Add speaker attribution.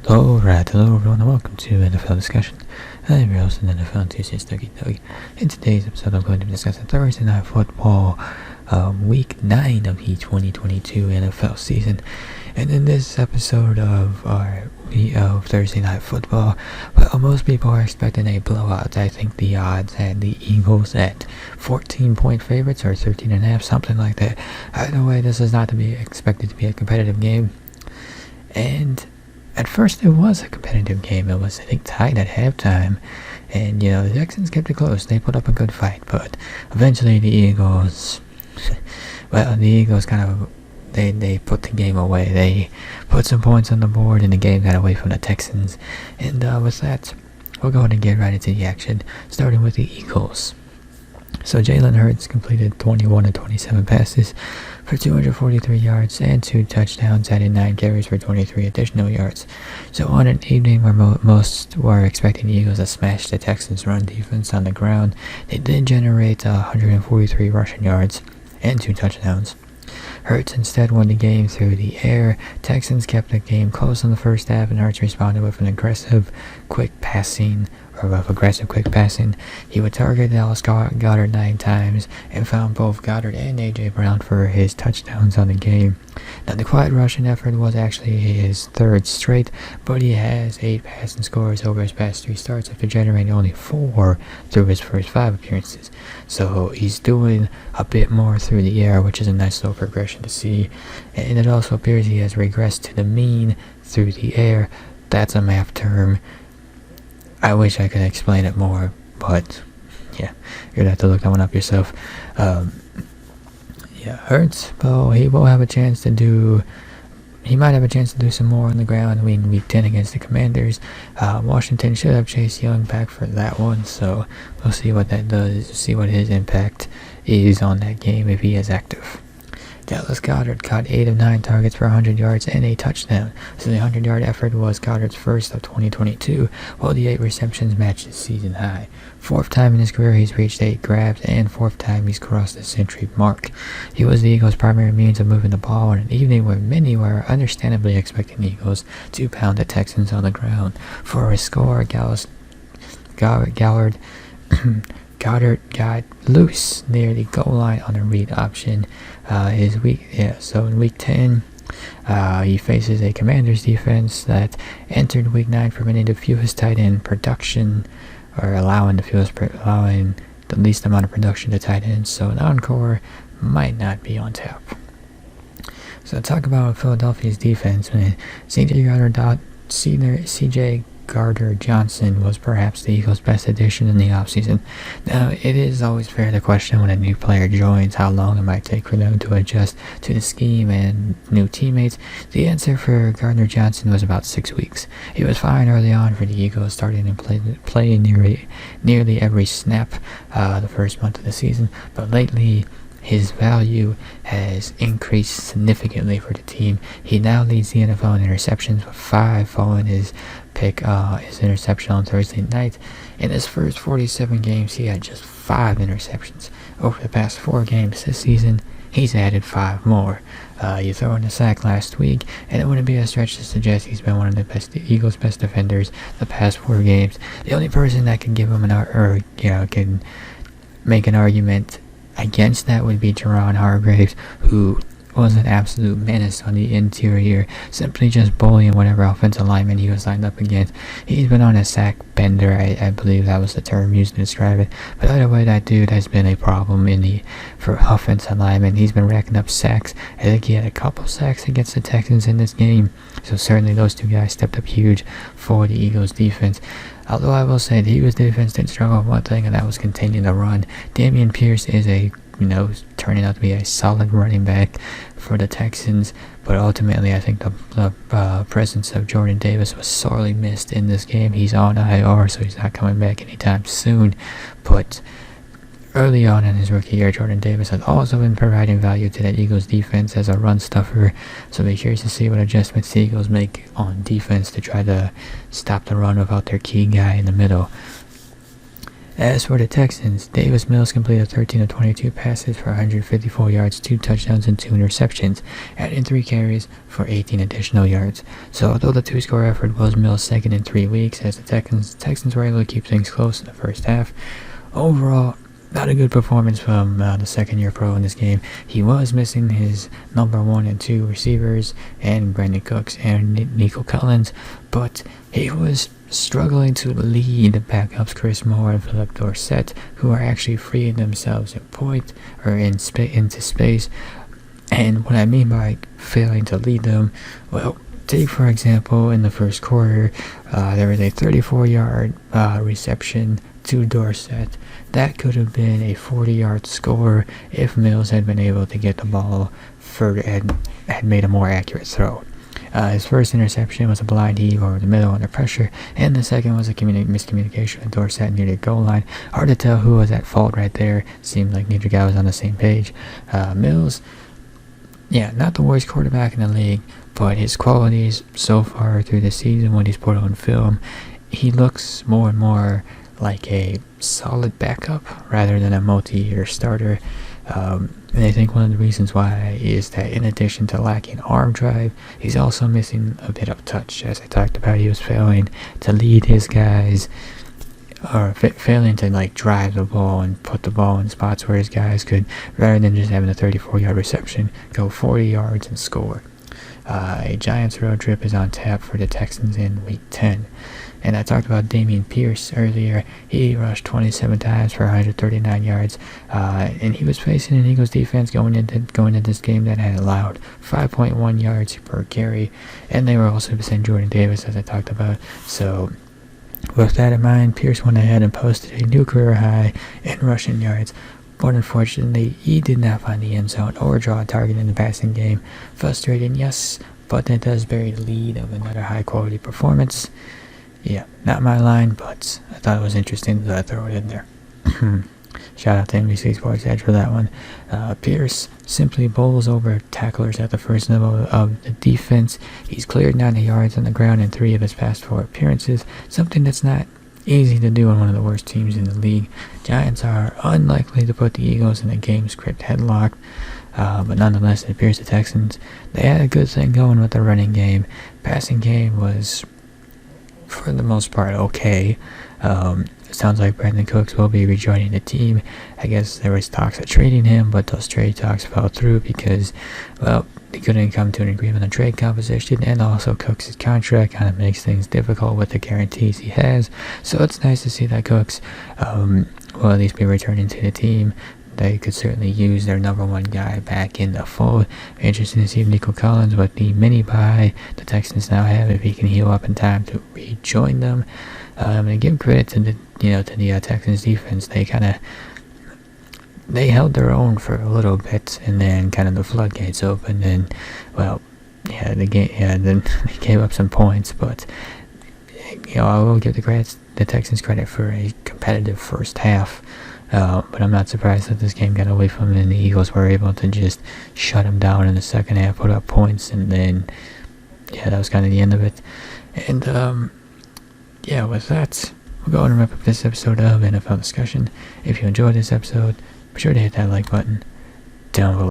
Speaker 1: Alright, hello everyone and welcome to NFL Discussion. I'm your host and NFL enthusiast Dougie Doug. In today's episode I'm going to be discussing Thursday Night Football, Week 9 of the 2022 NFL season. And in this episode of Thursday Night Football, well, most people are expecting a blowout. I think the odds had the Eagles at 14-point favorites or 13.5, something like that. Either way, this is not to be expected to be a competitive game. And at first, it was a competitive game. It was, I think, tied at halftime. And, the Texans kept it close. They put up a good fight. But eventually, the Eagles kind of, they put the game away. They put some points on the board, and the game got away from the Texans. And with that, we'll go ahead and get right into the action, starting with the Eagles. So Jalen Hurts completed 21 of 27 passes for 243 yards and 2 touchdowns, added 9 carries for 23 additional yards. So on an evening where most were expecting the Eagles to smash the Texans' run defense on the ground, they did generate 143 rushing yards and 2 touchdowns. Hurts instead won the game through the air. Texans kept the game close in the first half, and Hurts responded with an aggressive, quick passing. He would target Dallas Goedert 9 times and found both Goedert and A.J. Brown for his touchdowns on the game. Now, the quiet rushing effort was actually his third straight, but he has 8 passing scores over his past 3 starts after generating only 4 through his first 5 appearances. So he's doing a bit more through the air, which is a nice slow progression to see. And it also appears he has regressed to the mean through the air. That's a math term. I wish I could explain it more, but yeah, you're gonna have to look that one up yourself. Hurts, well, he might have a chance to do some more on the ground in Week 10 against the Commanders. Washington should have Chase Young back for that one, so we'll see what that does, see what his impact is on that game if he is active. Dallas Goedert caught 8 of 9 targets for 100 yards and a touchdown. So the 100-yard effort was Goedert's first of 2022, while the 8 receptions matched his season high. 4th time in his career he's reached 8 grabs, and 4th time he's crossed the century mark. He was the Eagles' primary means of moving the ball on an evening where many were understandably expecting the Eagles to pound the Texans on the ground. For his score, Goedert got loose near the goal line on a read option. So in Week 10, he faces a Commanders defense that entered Week 9 permitting the fewest tight end production, or allowing the least amount of production to tight ends. So an encore might not be on tap. So talk about Philadelphia's defense. C.J. Gardner-Johnson was perhaps the Eagles' best addition in the offseason. Now, it is always fair to question when a new player joins how long it might take for them to adjust to the scheme and new teammates. The answer for Gardner-Johnson was about 6 weeks. He was fine early on for the Eagles, starting and playing nearly every snap the first month of the season, but lately his value has increased significantly for the team. He now leads the NFL in interceptions with 5 following his interception on Thursday night. In his first 47 games, he had just 5 interceptions. Over the past 4 games this season, he's added 5 more. You throw in a sack last week, and it wouldn't be a stretch to suggest he's been one of the Eagles' best defenders the past 4 games. The only person that can give him can make an argument against that would be Jerron Hargraves, who was an absolute menace on the interior, simply just bullying whatever offensive lineman he was lined up against. He's been on a sack bender, I believe that was the term used to describe it. But either way, that dude has been a problem for offensive linemen. He's been racking up sacks. I think he had a couple sacks against the Texans in this game. So certainly those 2 guys stepped up huge for the Eagles defense. Although I will say the Eagles defense did struggle with one thing, and that was containing the run. Dameon Pierce is turning out to be a solid running back for the Texans, but ultimately I think the presence of Jordan Davis was sorely missed in this game. He's on IR, so he's not coming back anytime soon, but early on in his rookie year, Jordan Davis has also been providing value to that Eagles defense as a run stuffer, so be curious to see what adjustments the Eagles make on defense to try to stop the run without their key guy in the middle. As for the Texans, Davis Mills completed 13 of 22 passes for 154 yards, 2 touchdowns, and 2 interceptions, adding 3 carries for 18 additional yards. So although the two-score effort was Mills' second in 3 weeks, as the Texans were able to keep things close in the first half, overall, not a good performance from the second-year pro in this game. He was missing his number 1 and 2 receivers and Brandon Cooks and Nico Collins, but he was struggling to lead the backups Chris Moore and Philip Dorsett, who are actually freeing themselves into space. And what I mean by failing to lead them, well, take for example in the first quarter, there was a 34-yard reception to Dorsett. That could have been a 40-yard score if Mills had been able to get the ball further and had made a more accurate throw. His first interception was a blind heave over the middle under pressure, and the second was a miscommunication with Dorsett near the goal line. Hard to tell who was at fault right there. Seemed like neither guy was on the same page. Mills, not the worst quarterback in the league, but his qualities so far through the season, when he's put on film, he looks more and more like a solid backup rather than a multi-year starter. And I think one of the reasons why is that in addition to lacking arm drive, he's also missing a bit of touch. As I talked about, he was failing to lead his guys, or failing to drive the ball and put the ball in spots where his guys could, rather than just having a 34-yard reception, go 40 yards and score. A Giants road trip is on tap for the Texans in Week 10. And I talked about Dameon Pierce earlier. He rushed 27 times for 139 yards, and he was facing an Eagles defense going into this game that had allowed 5.1 yards per carry, and they were also missing Jordan Davis, as I talked about. So with that in mind, Pierce went ahead and posted a new career high in rushing yards. But unfortunately, he did not find the end zone or draw a target in the passing game. Frustrating, yes, but that does bury the lead of another high-quality performance. Yeah, not my line, but I thought it was interesting that I throw it in there. Shout out to NBC Sports Edge for that one. Pierce simply bowls over tacklers at the first level of the defense. He's cleared 90 yards on the ground in 3 of his past 4 appearances, something that's not easy to do on one of the worst teams in the league. Giants are unlikely to put the Eagles in a game script headlock, but nonetheless, it appears the Texans, they had a good thing going with the running game. Passing game was, for the most part, okay. It sounds like Brandon Cooks will be rejoining the team. I guess there was talks of trading him, but those trade talks fell through because, well, they couldn't come to an agreement on trade composition, and also Cooks' contract kind of makes things difficult with the guarantees he has. So it's nice to see that Cooks will at least be returning to the team. They could certainly use their number 1 guy back in the fold. Interesting to see if Nico Collins, with the mini bye the Texans now have, if he can heal up in time to rejoin them. I'm going to give credit to the Texans defense. They held their own for a little bit, and then kind of the floodgates opened, and then they gave up some points, but I will give the Texans credit for a competitive first half. But I'm not surprised that this game got away from them, and the Eagles were able to just shut them down in the second half, put up points, and then that was kind of the end of it. And with that, we'll go and wrap up this episode of NFL Discussion. If you enjoyed this episode, be sure to hit that like button down below.